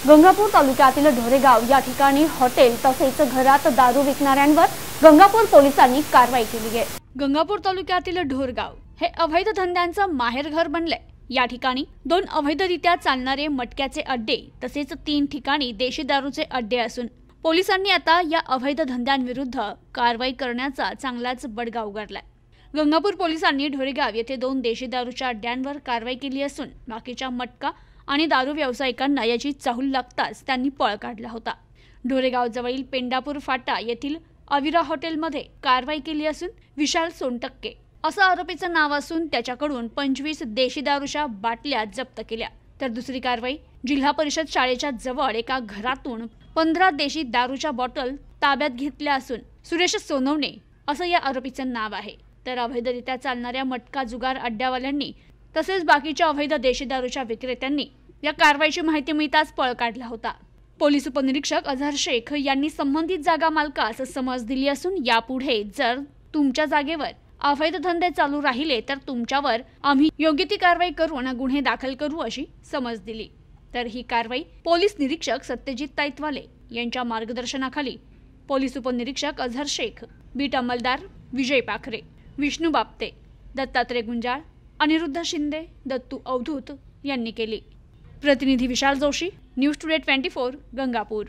गंगापूर तालुक्यातील ढोरेगाव या ठिकाणी हॉटेल तसेच घरात दारू विकणाऱ्यांवर गंगापूर पोलिसांनी कारवाई केली आहे। गंगापूर तालुक्यातील ढोरेगाव हे अवैध धंद्यांचं माहेरघर बनले। या ठिकाणी 2 अवैधरित्या चालणारे मटक्याचे अड्डे तसेच 3 ठिकाणी देशी दारूचे अड्डे असून पोलिसांनी आता या अवैध धंद्यांविरुद्ध कारवाई करण्याचा चांगलाच बडगा उगारलाय। गंगापूर पोलिसांनी ढोरेगाव येथे 2 देशी दारूच्या अड्ड्यांवर कारवाई केली असून बाकीच्या मटका आणि दारू व्यावसायिकांना याची चाहूल लागताच त्यांनी पळ काढला होता। ढोरेगाव जवळील पेंडापूर फाटा येथील अविरा हॉटेलमध्ये कारवाई केली असून विशाल सोनटक्के असं आरोपीचं नाव असून त्याच्याकडून 25 देशी दारूच्या बाटल्या जप्त केल्या। तर दुसरी कारवाई जिल्हा परिषद शाळेच्या जवळ एका घरातून 15 देशी दारूच्या बॉटल ताब्यात घेतल्या असून सुरेश सोनवणे असं या आरोपीचं नाव आहे। तर अवैधरित्या चालणाऱ्या मटका जुगार अड्ड्यावाल्यांनी तसेच बाकीच्या अवैध देशी दारूच्या विक्रेत्यांनी या कारवाईची माहिती मिळताच पळ काढला होता। पोलीस उपनिरीक्षक अझहर शेख यांनी संबंधित जागा मालकास समज दिली असून यापुढे जर तुमच्या जागेवर अवैध धंदे चालू राहिले तर तुमच्यावर आम्ही योग्य ती कारवाई करून गुन्हे दाखल करू अशी समज दिली। तर ही कारवाई पोलीस निरीक्षक सत्यजित ताईतवाले यांच्या मार्गदर्शनाखाली पोलीस उपनिरीक्षक अझहर शेख, बीट अंमलदार विजय पाखरे, विष्णू बापते, दत्तात्रय गुंजाळ, अनिरुद्ध शिंदे, दत्तू अवधूत यांनी केली। प्रतिनिधी विशाल जोशी, न्यूज टुडे 24, गंगापूर।